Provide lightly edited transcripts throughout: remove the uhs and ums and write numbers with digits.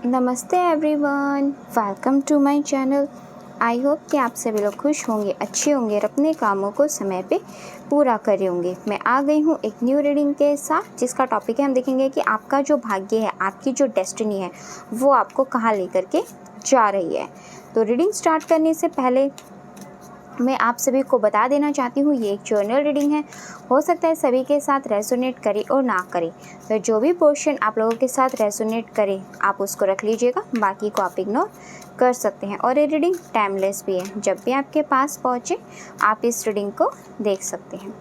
नमस्ते everyone, welcome to my channel. I hope कि आप सभी लोग खुश होंगे, अच्छे होंगे और अपने कामों को समय पे पूरा करे होंगे। मैं आ गई हूँ एक न्यू रीडिंग के साथ, जिसका टॉपिक है हम देखेंगे कि आपका जो भाग्य है, आपकी जो डेस्टिनी है, वो आपको कहाँ लेकर के जा रही है। तो रीडिंग स्टार्ट करने से पहले मैं आप सभी को बता देना चाहती हूँ, ये एक जर्नल रीडिंग है। हो सकता है सभी के साथ रेजोनेट करे और ना करे, तो जो भी पोर्शन आप लोगों के साथ रेजोनेट करे आप उसको रख लीजिएगा, बाकी को आप इग्नोर कर सकते हैं। और ये रीडिंग टाइमलेस भी है, जब भी आपके पास पहुँचे आप इस रीडिंग को देख सकते हैं।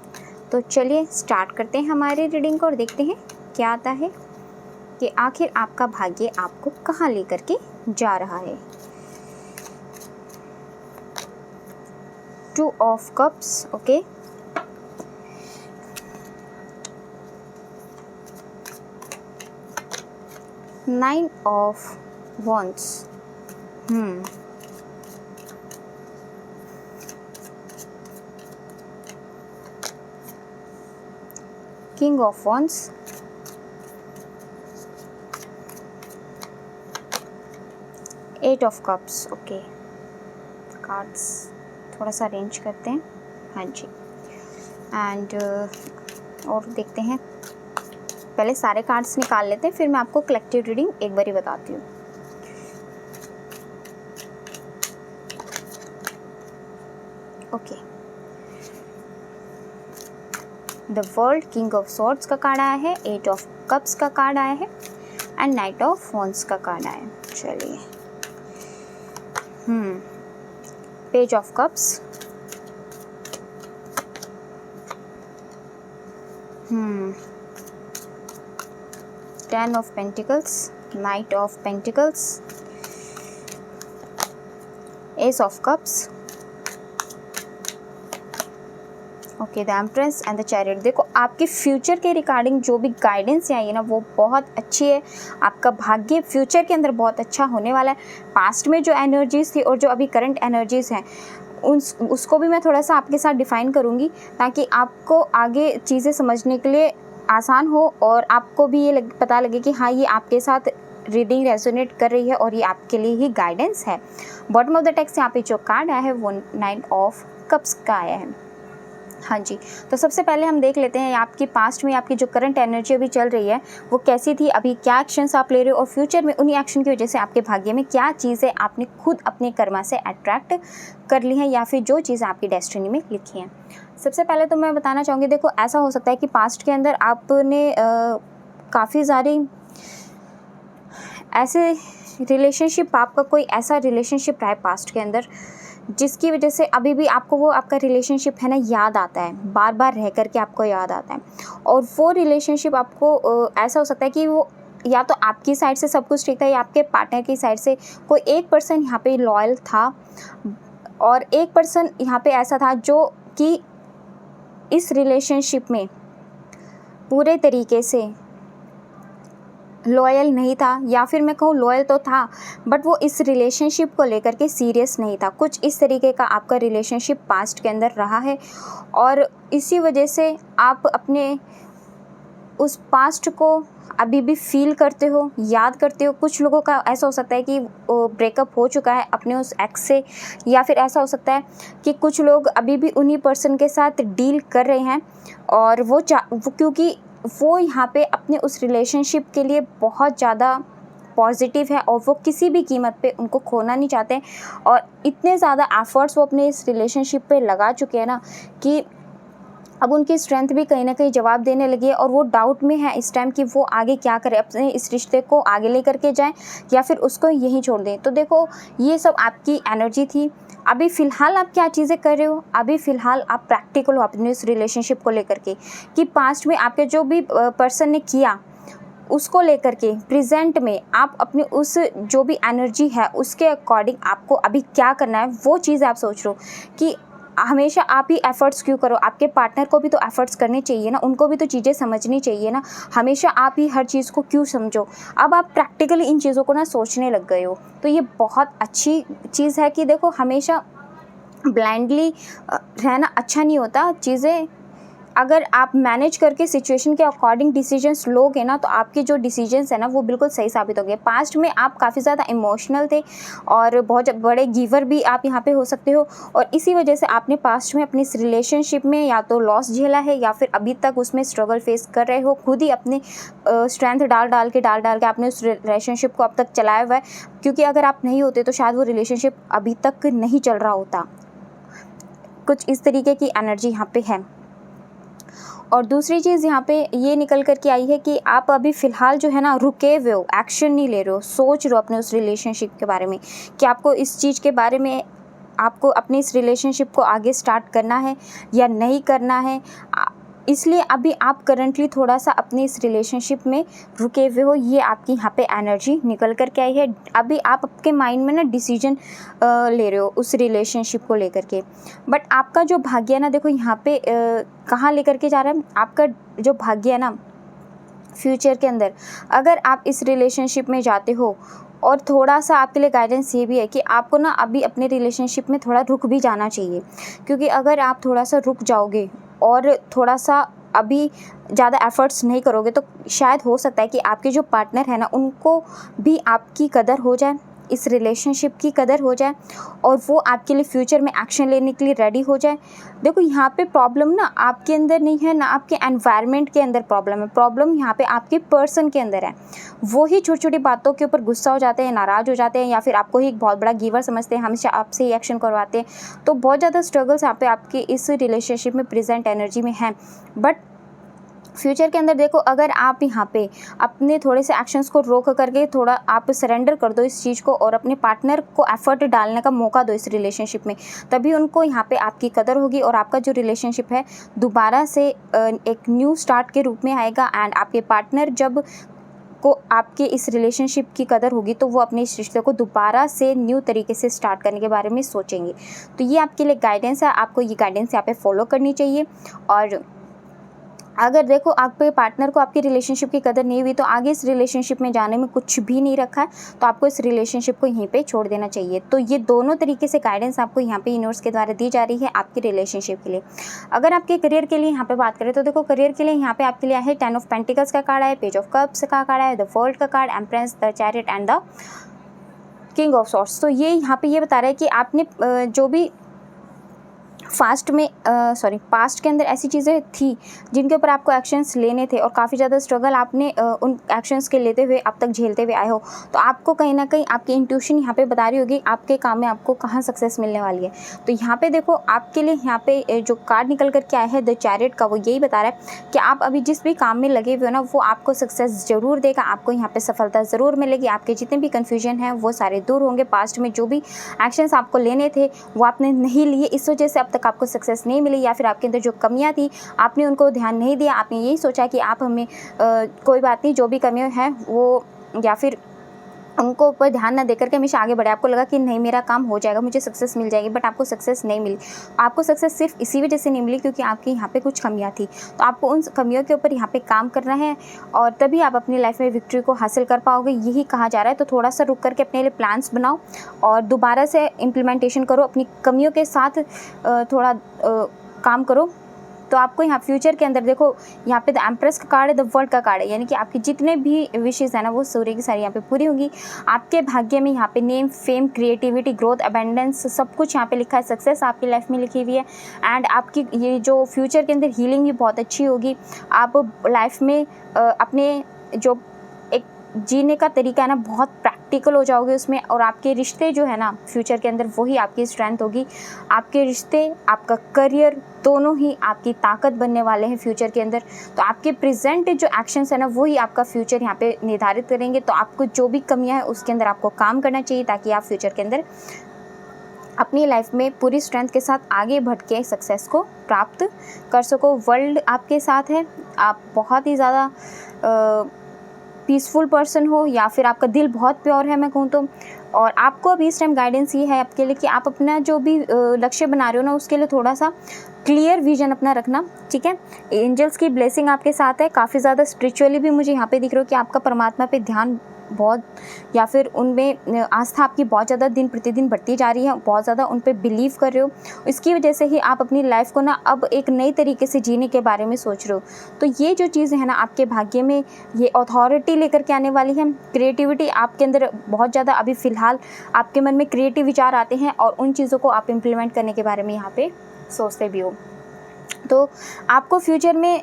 तो चलिए स्टार्ट करते हैं हमारी रीडिंग को और देखते हैं क्या आता है कि आखिर आपका भाग्य आपको कहाँ लेकर के जा रहा है। 2 of cups, okay. Nine of wands. King of wands. Eight of cups, okay. Cards थोड़ा सा अरेंज करते हैं, हाँ जी। एंड और देखते हैं, पहले सारे कार्ड्स निकाल लेते हैं, फिर मैं आपको कलेक्टिव रीडिंग एक बार ही बताती हूँ। Okay, the world, king of swords का कार्ड आया है, 8 ऑफ कप्स का कार्ड आया है एंड नाइट ऑफ वॉन्ड्स का कार्ड आया है। चलिए, page of cups, Ten of Pentacles, Knight of Pentacles, Ace of Cups, okay, the empress and the chariot. देखो, आपके फ्यूचर के रिगार्डिंग जो भी गाइडेंस आई है ना, वो बहुत अच्छी है। आपका भाग्य फ्यूचर के अंदर बहुत अच्छा होने वाला है। पास्ट में जो एनर्जीज थी और जो अभी करंट एनर्जीज हैं, उसको भी मैं थोड़ा सा आपके साथ डिफाइन करूँगी, ताकि आपको आगे चीज़ें समझने के लिए आसान हो और आपको भी ये पता लगे कि हाँ, ये आपके साथ रीडिंग रेजोनेट कर रही है और ये आपके लिए ही गाइडेंस है। बॉटम ऑफ द टेक्स्ट यहाँ पे जो कार्ड आया है वो 9 ऑफ कप्स का आया है। हाँ जी, तो सबसे पहले हम देख लेते हैं आपकी पास्ट में आपकी जो करंट एनर्जी अभी चल रही है वो कैसी थी, अभी क्या एक्शंस आप ले रहे हो और फ्यूचर में उन्हीं एक्शन की वजह से आपके भाग्य में क्या चीज़ें आपने खुद अपने कर्मा से अट्रैक्ट कर ली हैं या फिर जो चीज़ें आपकी डेस्टिनी में लिखी हैं। सबसे पहले तो मैं बताना चाहूँगी, देखो ऐसा हो सकता है कि पास्ट के अंदर आपने काफ़ी सारी ऐसे रिलेशनशिप, आपका कोई ऐसा रिलेशनशिप रहा है पास्ट के अंदर जिसकी वजह से अभी भी आपको वो आपका रिलेशनशिप है ना याद आता है, बार बार रह करके आपको याद आता है। और वो रिलेशनशिप आपको ऐसा हो सकता है कि वो या तो आपकी साइड से सब कुछ ठीक था या आपके पार्टनर की साइड से कोई एक पर्सन यहाँ पे लॉयल था और एक पर्सन यहाँ पे ऐसा था जो कि इस रिलेशनशिप में पूरे तरीके से लॉयल नहीं था, या फिर मैं कहूँ लॉयल तो था बट वो इस रिलेशनशिप को लेकर के सीरियस नहीं था। कुछ इस तरीके का आपका रिलेशनशिप पास्ट के अंदर रहा है और इसी वजह से आप अपने उस पास्ट को अभी भी फील करते हो, याद करते हो। कुछ लोगों का ऐसा हो सकता है कि ब्रेकअप हो चुका है अपने उस एक्स से, या फिर ऐसा हो सकता है कि कुछ लोग अभी भी उन्हीं पर्सन के साथ डील कर रहे हैं और वो क्योंकि वो यहाँ पे अपने उस रिलेशनशिप के लिए बहुत ज़्यादा पॉजिटिव है और वो किसी भी कीमत पे उनको खोना नहीं चाहते और इतने ज़्यादा एफर्ट्स वो अपने इस रिलेशनशिप पे लगा चुके हैं ना कि अब उनकी स्ट्रेंथ भी कहीं ना कहीं जवाब देने लगी है और वो डाउट में है इस टाइम कि वो आगे क्या करें, अपने इस रिश्ते को आगे लेकर के जाएं या फिर उसको यहीं छोड़ दें। तो देखो, ये सब आपकी एनर्जी थी। अभी फ़िलहाल आप क्या चीज़ें कर रहे हो, अभी फ़िलहाल आप प्रैक्टिकल हो अपने इस रिलेशनशिप को लेकर के कि पास्ट में आपके जो भी पर्सन ने किया उसको लेकर के प्रेजेंट में आप अपनी उस जो भी एनर्जी है उसके अकॉर्डिंग आपको अभी क्या करना है, वो चीज़ आप सोच रहे हो कि हमेशा आप ही एफ़र्ट्स क्यों करो, आपके पार्टनर को भी तो एफ़र्ट्स करने चाहिए ना, उनको भी तो चीज़ें समझनी चाहिए ना, हमेशा आप ही हर चीज़ को क्यों समझो। अब आप प्रैक्टिकली इन चीज़ों को ना सोचने लग गए हो, तो ये बहुत अच्छी चीज़ है कि देखो हमेशा ब्लाइंडली रहना अच्छा नहीं होता। चीज़ें अगर आप मैनेज करके सिचुएशन के अकॉर्डिंग डिसीजंस लोगे ना, तो आपके जो डिसीजंस है ना वो बिल्कुल सही साबित होंगे। पास्ट में आप काफ़ी ज़्यादा इमोशनल थे और बहुत बड़े गिवर भी आप यहाँ पे हो सकते हो, और इसी वजह से आपने पास्ट में अपनी इस रिलेशनशिप में या तो लॉस झेला है या फिर अभी तक उसमें स्ट्रगल फेस कर रहे हो। खुद ही अपने स्ट्रेंथ डाल के आपने उस रिलेशनशिप को अब तक चलाया हुआ है, क्योंकि अगर आप नहीं होते तो शायद वो रिलेशनशिप अभी तक नहीं चल रहा होता। कुछ इस तरीके की एनर्जी यहाँ पे है। और दूसरी चीज़ यहाँ पे ये निकल कर के आई है कि आप अभी फ़िलहाल जो है ना रुके हुए हो, एक्शन नहीं ले रहे हो, सोच रहे हो अपने उस रिलेशनशिप के बारे में कि आपको इस चीज़ के बारे में, आपको अपनी इस रिलेशनशिप को आगे स्टार्ट करना है या नहीं करना है। इसलिए अभी आप करंटली थोड़ा सा अपनी इस रिलेशनशिप में रुके हुए हो, ये आपकी यहाँ पे एनर्जी निकल कर के आई है। अभी आप आपके माइंड में ना डिसीजन ले रहे हो उस रिलेशनशिप को लेकर के, बट आपका जो भाग्य है ना, देखो यहाँ पे कहाँ लेकर के जा रहा है आपका जो भाग्य है ना फ्यूचर के अंदर। अगर आप इस रिलेशनशिप में जाते हो, और थोड़ा सा आपके लिए गाइडेंस ये भी है कि आपको ना अभी अपने रिलेशनशिप में थोड़ा रुक भी जाना चाहिए, क्योंकि अगर आप थोड़ा सा रुक जाओगे और थोड़ा सा अभी ज़्यादा एफ़र्ट्स नहीं करोगे, तो शायद हो सकता है कि आपके जो पार्टनर है ना उनको भी आपकी कदर हो जाए, इस रिलेशनशिप की कदर हो जाए, और वो आपके लिए फ्यूचर में एक्शन लेने के लिए रेडी हो जाए। देखो यहाँ पे प्रॉब्लम ना आपके अंदर नहीं है, ना आपके एनवायरनमेंट के अंदर प्रॉब्लम है, प्रॉब्लम यहाँ पे आपके पर्सन के अंदर है। वो ही छोटी छोटी बातों के ऊपर गुस्सा हो जाते हैं, नाराज़ हो जाते हैं, या फिर आपको ही एक बहुत बड़ा गिवर समझते हैं, हमेशा आपसे ही एक्शन करवाते हैं। तो बहुत ज़्यादा स्ट्रगल्स यहाँ पे आपके इस रिलेशनशिप में प्रेजेंट एनर्जी में हैं। बट फ्यूचर के अंदर देखो, अगर आप यहाँ पे अपने थोड़े से एक्शंस को रोक करके थोड़ा आप सरेंडर कर दो इस चीज़ को, और अपने पार्टनर को एफर्ट डालने का मौका दो इस रिलेशनशिप में, तभी उनको यहाँ पे आपकी कदर होगी, और आपका जो रिलेशनशिप है दोबारा से एक न्यू स्टार्ट के रूप में आएगा। एंड आपके पार्टनर जब को आपके इस रिलेशनशिप की कदर होगी, तो वो अपने इस रिश्ते को दोबारा से न्यू तरीके से स्टार्ट करने के बारे में सोचेंगे। तो ये आपके लिए गाइडेंस है, आपको ये गाइडेंस यहाँ पे फॉलो करनी चाहिए। और अगर देखो आपके पार्टनर को आपकी रिलेशनशिप की कदर नहीं हुई, तो आगे इस रिलेशनशिप में जाने में कुछ भी नहीं रखा है, तो आपको इस रिलेशनशिप को यहीं पे छोड़ देना चाहिए। तो ये दोनों तरीके से गाइडेंस आपको यहाँ पे यूनिवर्स के द्वारा दी जा रही है आपकी रिलेशनशिप के लिए। अगर आपके करियर के लिए यहाँ पे बात करें, तो देखो करियर के लिए यहाँ पे आपके लिए है 10 ऑफ पेंटिकल्स का कार्ड है, पेज ऑफ कप्स का कार्ड है, द वर्ल्ड का card, empress, the chariot and the king of swords. तो ये यहाँ पे ये बता रहा है कि आपने जो भी पास्ट के अंदर ऐसी चीज़ें थी जिनके ऊपर आपको एक्शंस लेने थे, और काफ़ी ज़्यादा स्ट्रगल आपने उन एक्शंस के लेते हुए अब तक झेलते हुए आए हो, तो आपको कहीं ना कहीं आपकी इंट्यूशन यहाँ पे बता रही होगी आपके काम में आपको कहाँ सक्सेस मिलने वाली है। तो यहाँ पे देखो आपके लिए यहाँ पे जो कार्ड निकल करके आया है द चैरियट का, वो यही बता रहा है कि आप अभी जिस भी काम में लगे हुए हो ना, वो आपको सक्सेस ज़रूर देगा, आपको यहाँ पर सफलता ज़रूर मिलेगी। आपके जितने भी कन्फ्यूजन हैं वो सारे दूर होंगे। पास्ट में जो भी एक्शंस आपको लेने थे वो आपने नहीं लिए, इस वजह से अब तक आपको सक्सेस नहीं मिली, या फिर आपके अंदर जो कमियां थी आपने उनको ध्यान नहीं दिया। आपने यही सोचा कि आप हमें कोई बात नहीं, जो भी कमियां हैं वो, या फिर उनको ऊपर ध्यान ना देकर के हमेशा आगे बढ़े। आपको लगा कि नहीं मेरा काम हो जाएगा, मुझे सक्सेस मिल जाएगी, बट आपको सक्सेस नहीं मिली। आपको सक्सेस सिर्फ इसी वजह से नहीं मिली क्योंकि आपकी यहाँ पे कुछ कमियाँ थी। तो आपको उन कमियों के ऊपर यहाँ पे काम करना है, और तभी आप अपनी लाइफ में विक्ट्री को हासिल कर पाओगे, यही कहा जा रहा है। तो थोड़ा सा रुक करके अपने लिए प्लान्स बनाओ और दोबारा से इम्प्लीमेंटेशन करो, अपनी कमियों के साथ थोड़ा काम करो। तो आपको यहाँ फ्यूचर के अंदर देखो, यहाँ पे द एम्प्रेस का कार्ड है, द वर्ल्ड का कार्ड है, यानी कि आपकी जितने भी विशेज़ है ना वो सारी की सारी यहाँ पे पूरी होंगी। आपके भाग्य में यहाँ पे name, fame, creativity, growth, abundance सब कुछ यहाँ पे लिखा है। सक्सेस आपकी लाइफ में लिखी हुई है। एंड आपकी ये जो फ्यूचर के अंदर हीलिंग भी बहुत अच्छी होगी। आप लाइफ में अपने जो एक जीने का तरीका है ना बहुत प्रैक्टिकल हो जाओगे उसमें, और आपके रिश्ते जो है ना फ्यूचर के अंदर वही आपकी स्ट्रेंथ होगी। आपके रिश्ते, आपका करियर, दोनों ही आपकी ताकत बनने वाले हैं फ्यूचर के अंदर। तो आपके प्रेजेंट जो एक्शंस है ना वही आपका फ्यूचर यहाँ पे निर्धारित करेंगे। तो आपको जो भी कमियां हैं उसके अंदर आपको काम करना चाहिए, ताकि आप फ्यूचर के अंदर अपनी लाइफ में पूरी स्ट्रेंथ के साथ आगे बढ़ के सक्सेस को प्राप्त कर सको। वर्ल्ड आपके साथ है, आप बहुत ही ज़्यादा पीसफुल पर्सन हो, या फिर आपका दिल बहुत प्योर है मैं कहूँ तो। और आपको अभी इस टाइम गाइडेंस ये है आपके लिए कि आप अपना जो भी लक्ष्य बना रहे हो ना उसके लिए थोड़ा सा क्लियर विजन अपना रखना, ठीक है। एंजल्स की ब्लेसिंग आपके साथ है, काफ़ी ज़्यादा स्पिरिचुअली भी मुझे यहाँ पे दिख रहा हो कि आपका परमात्मा पे ध्यान बहुत, या फिर उनमें आस्था आपकी बहुत ज़्यादा दिन प्रतिदिन बढ़ती जा रही है, बहुत ज़्यादा उन पे बिलीव कर रहे हो, इसकी वजह से ही आप अपनी लाइफ को ना अब एक नई तरीके से जीने के बारे में सोच रहे हो। तो ये जो चीज़ें हैं ना आपके भाग्य में ये अथॉरिटी लेकर के आने वाली है। क्रिएटिविटी आपके अंदर बहुत ज़्यादा अभी फ़िलहाल आपके मन में क्रिएटिव विचार आते हैं और उन चीज़ों को आप इम्प्लीमेंट करने के बारे में यहाँ पे सोचते भी हो। तो आपको फ्यूचर में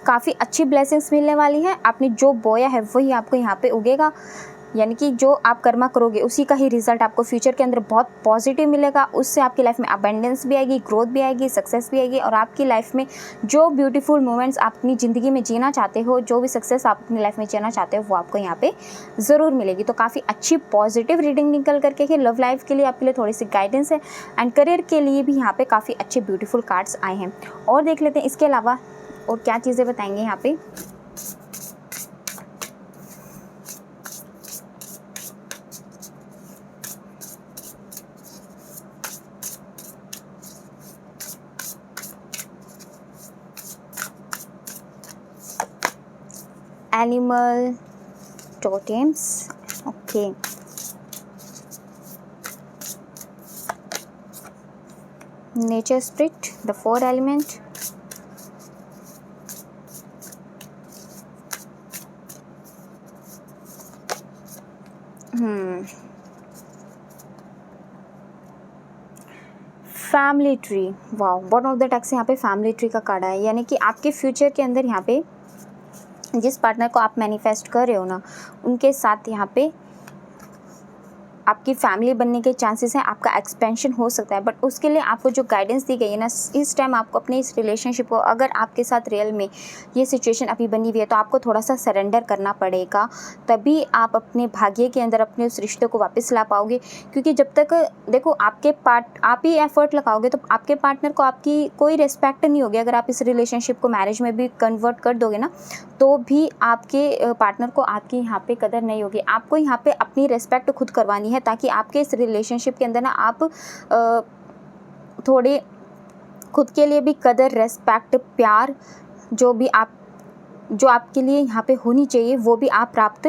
काफ़ी अच्छी ब्लेसिंग्स मिलने वाली हैं। आपने जो बोया है वही आपको यहाँ पे उगेगा, यानी कि जो आप कर्मा करोगे उसी का ही रिजल्ट आपको फ्यूचर के अंदर बहुत पॉजिटिव मिलेगा। उससे आपकी लाइफ में अबेंडेंस भी आएगी, ग्रोथ भी आएगी, सक्सेस भी आएगी, और आपकी लाइफ में जो ब्यूटीफुल मोमेंट्स आप अपनी ज़िंदगी में जीना चाहते हो, जो भी सक्सेस आप अपनी लाइफ में जीना चाहते हो, वो आपको यहाँ पे ज़रूर मिलेगी। तो काफ़ी अच्छी पॉजिटिव रीडिंग निकल करके है। लव लाइफ के लिए आपके लिए थोड़ी सी गाइडेंस है, एंड करियर के लिए भी यहाँ पे काफ़ी अच्छे ब्यूटीफुल कार्ड्स आए हैं। और देख लेते हैं इसके अलावा और क्या चीज़ें बताएंगे यहाँ पे। Animal totems, okay. Nature spirit, the 4 element, family tree, wow, bottom of the deck से यहाँ पे फैमिली ट्री का कार्ड है, यानी कि आपके फ्यूचर के अंदर यहाँ पे जिस पार्टनर को आप मैनिफेस्ट कर रहे हो ना, उनके साथ यहाँ पे आपकी फैमिली बनने के चांसेस हैं, आपका एक्सपेंशन हो सकता है। बट उसके लिए आपको जो गाइडेंस दी गई है ना, इस टाइम आपको अपने इस रिलेशनशिप को, अगर आपके साथ रियल में ये सिचुएशन अभी बनी हुई है, तो आपको थोड़ा सा सरेंडर करना पड़ेगा, तभी आप अपने भाग्य के अंदर अपने उस रिश्ते को वापस ला पाओगे। क्योंकि जब तक देखो आप ही एफर्ट लगाओगे तो आपके पार्टनर को आपकी कोई रिस्पेक्ट नहीं होगी। अगर आप इस रिलेशनशिप को मैरिज में भी कन्वर्ट कर दोगे ना, तो भी आपके पार्टनर को आपकी यहाँ पे कदर नहीं होगी। आपको यहाँ पे अपनी रिस्पेक्ट खुद करवानी है, ताकि आपके इस रिलेशनशिप के अंदर ना आप थोड़े खुद के लिए भी कदर, रेस्पेक्ट, प्यार जो आपके लिए यहाँ पे होनी चाहिए, वो भी आप प्राप्त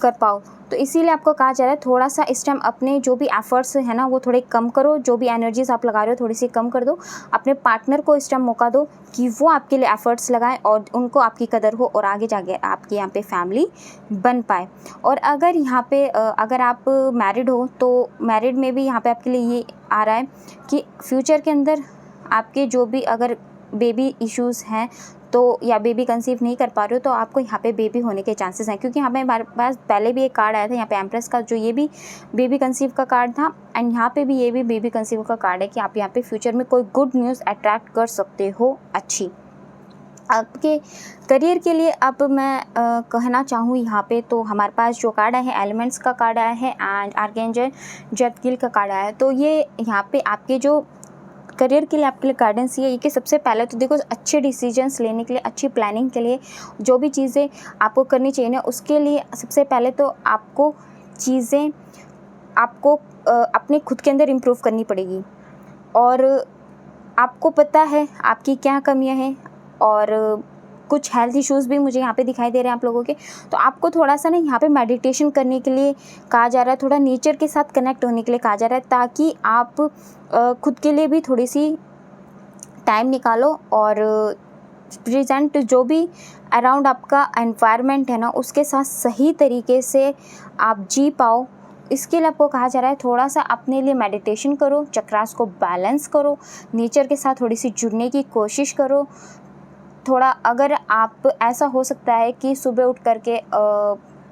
कर पाओ। तो इसीलिए आपको कहा जा रहा है थोड़ा सा इस टाइम अपने जो भी एफर्ट्स है ना वो थोड़े कम करो, जो भी एनर्जीज आप लगा रहे हो थोड़ी सी कम कर दो। अपने पार्टनर को इस टाइम मौका दो कि वो आपके लिए एफर्ट्स लगाएं और उनको आपकी कदर हो, और आगे जाके आपकी यहाँ पे फैमिली बन पाए। और अगर यहाँ पे अगर आप मैरिड हो, तो मैरिड में भी यहाँ पे आपके लिए ये आ रहा है कि फ्यूचर के अंदर आपके जो भी अगर बेबी इश्यूज़ हैं, तो या बेबी कंसीव नहीं कर पा रहे हो, तो आपको यहाँ पे बेबी होने के चांसेस हैं। क्योंकि यहाँ पे हमारे पास पहले भी एक कार्ड आया था यहाँ पे एम्प्रेस का, जो ये भी बेबी कंसीव का कार्ड था, एंड यहाँ पे भी ये भी बेबी कंसीव का कार्ड है कि आप यहाँ पे फ्यूचर में कोई गुड न्यूज़ अट्रैक्ट कर सकते हो अच्छी। आपके करियर के लिए अब मैं कहना चाहूँ यहाँ पे, तो हमारे पास जो कार्ड आया है एलिमेंट्स का कार्ड आया है, एंड आर्कएंजल जदकिल का कार्ड आया है। तो ये यहाँ पे आपके जो करियर के लिए आपके लिए गाइडेंस ये है कि सबसे पहले तो देखो, अच्छे डिसीजंस लेने के लिए, अच्छी प्लानिंग के लिए जो भी चीज़ें आपको करनी चाहिए ना, उसके लिए सबसे पहले तो आपको चीज़ें अपने खुद के अंदर इम्प्रूव करनी पड़ेगी। और आपको पता है आपकी क्या कमियां हैं, और कुछ हेल्थ इश्यूज़ भी मुझे यहाँ पे दिखाई दे रहे हैं आप लोगों के। तो आपको थोड़ा सा ना यहाँ पे मेडिटेशन करने के लिए कहा जा रहा है, थोड़ा नेचर के साथ कनेक्ट होने के लिए कहा जा रहा है, ताकि आप खुद के लिए भी थोड़ी सी टाइम निकालो, और प्रेजेंट जो भी अराउंड आपका एनवायरनमेंट है ना, उसके साथ सही तरीके से आप जी पाओ। इसके लिए आपको कहा जा रहा है थोड़ा सा अपने लिए मेडिटेशन करो, चक्रास को बैलेंस करो, नेचर के साथ थोड़ी सी जुड़ने की कोशिश करो। थोड़ा अगर आप ऐसा हो सकता है कि सुबह उठ करके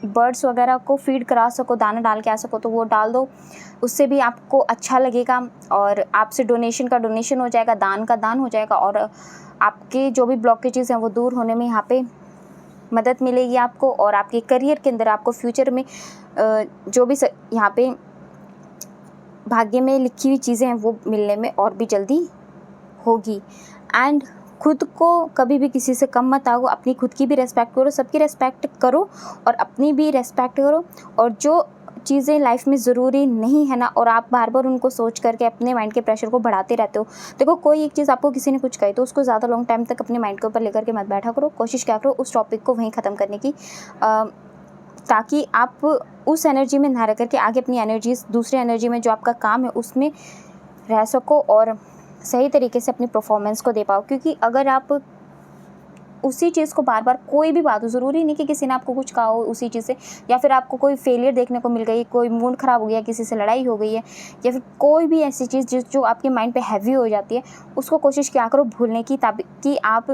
बर्ड्स वगैरह को फीड करा सको, दाना डाल के आ सको, तो वो डाल दो, उससे भी आपको अच्छा लगेगा। और आपसे डोनेशन का डोनेशन हो जाएगा, दान का दान हो जाएगा, और आपके जो भी ब्लॉकेजेस हैं वो दूर होने में यहाँ पे मदद मिलेगी आपको। और आपके करियर के अंदर आपको फ्यूचर में जो भी यहाँ पे भाग्य में लिखी हुई चीज़ें हैं वो मिलने में और भी जल्दी होगी। एंड खुद को कभी भी किसी से कम मत आओ, अपनी खुद की भी रेस्पेक्ट करो, सबकी रेस्पेक्ट करो और अपनी भी रेस्पेक्ट करो। और जो चीज़ें लाइफ में ज़रूरी नहीं है ना, और आप बार बार उनको सोच करके अपने माइंड के प्रेशर को बढ़ाते रहते हो। देखो, कोई एक चीज़ आपको किसी ने कुछ कही तो उसको ज़्यादा लॉन्ग टाइम तक अपने माइंड के ऊपर लेकर के मत बैठा करो। कोशिश क्या करो उस टॉपिक को वहीं ख़त्म करने की। ताकि आप उस एनर्जी में ना रह करके आगे अपनी एनर्जीज दूसरी एनर्जी में जो आपका काम है उसमें रह सको और सही तरीके से अपनी परफॉर्मेंस को दे पाओ। क्योंकि अगर आप उसी चीज़ को बार बार, कोई भी बात हो, ज़रूरी नहीं कि किसी ने आपको कुछ कहा हो उसी चीज़ से, या फिर आपको कोई फेलियर देखने को मिल गई, कोई मूड ख़राब हो गया, किसी से लड़ाई हो गई है, या फिर कोई भी ऐसी चीज़ जो आपके माइंड पे हैवी हो जाती है, उसको कोशिश किया करो भूलने की, ताकि आप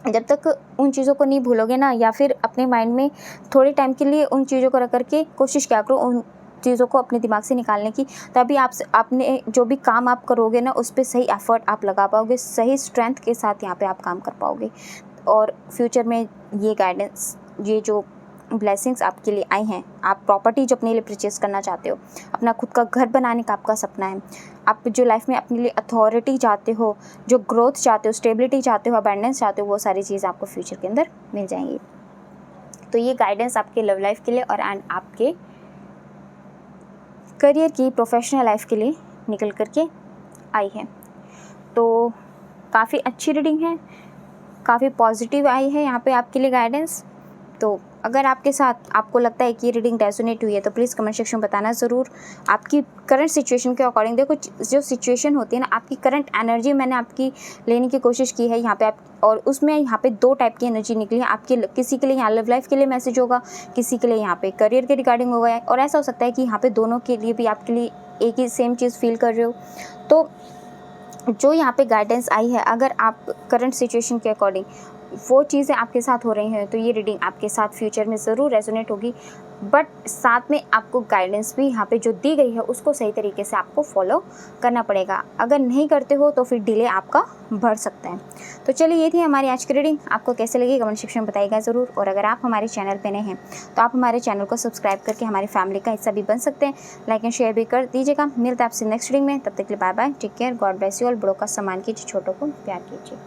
जब तक उन चीज़ों को नहीं भूलोगे ना, या फिर अपने माइंड में थोड़े टाइम के लिए उन चीज़ों को रख करके कोशिश किया करो उन चीज़ों को अपने दिमाग से निकालने की, तभी आपने जो भी काम आप करोगे ना उस पर सही एफर्ट आप लगा पाओगे, सही स्ट्रेंथ के साथ यहाँ पे आप काम कर पाओगे। और फ्यूचर में ये गाइडेंस, ये जो ब्लेसिंग्स आपके लिए आई हैं, आप प्रॉपर्टी जो अपने लिए परचेस करना चाहते हो, अपना खुद का घर बनाने का आपका सपना है, आप जो लाइफ में अपने लिए अथॉरिटी चाहते हो, जो ग्रोथ चाहते हो, स्टेबिलिटी चाहते हो, अबेंडेंस चाहते हो, वो सारी चीज़ आपको फ्यूचर के अंदर मिल जाएंगी। तो ये गाइडेंस आपके लव लाइफ के लिए और एंड आपके करियर की, प्रोफेशनल लाइफ के लिए निकल करके आई है। तो काफ़ी अच्छी रीडिंग है, काफ़ी पॉजिटिव आई है यहाँ पे आपके लिए गाइडेंस। तो अगर आपके साथ आपको लगता है कि ये रीडिंग रेजोनेट हुई है तो प्लीज़ कमेंट सेक्शन में बताना ज़रूर। आपकी करंट सिचुएशन के अकॉर्डिंग, देखो जो सिचुएशन होती है ना, आपकी करंट एनर्जी मैंने आपकी लेने की कोशिश की है यहाँ पे आप, और उसमें यहाँ पे 2 टाइप की एनर्जी निकली है आपकी। किसी के लिए यहाँ लव लाइफ के लिए मैसेज होगा, किसी के लिए यहाँ पे करियर के रिगार्डिंग होगा, और ऐसा हो सकता है कि यहाँ पे दोनों के लिए भी आपके लिए एक ही सेम चीज़ फील कर रहे हो। तो जो यहाँ पे गाइडेंस आई है, अगर आप करंट सिचुएशन के अकॉर्डिंग वो चीज़ें आपके साथ हो रही हैं तो ये रीडिंग आपके साथ फ्यूचर में ज़रूर रेजोनेट होगी। बट साथ में आपको गाइडेंस भी यहाँ पे जो दी गई है उसको सही तरीके से आपको फॉलो करना पड़ेगा। अगर नहीं करते हो तो फिर डिले आपका बढ़ सकता है। तो चलिए, ये थी हमारी आज की रीडिंग। आपको कैसे लगी कमेंट सेक्शन में बताइएगा ज़रूर। और अगर आप हमारे चैनल पे नए हैं तो आप हमारे चैनल को सब्सक्राइब करके हमारी फैमिली का हिस्सा भी बन सकते हैं। लाइक एंड शेयर भी कर दीजिएगा। मिलता है आपसे नेक्स्ट रीडिंग में, तब तक के लिए bye bye, take care, God bless you all. बड़ों का सम्मान कीजिए, छोटों को प्यार कीजिए।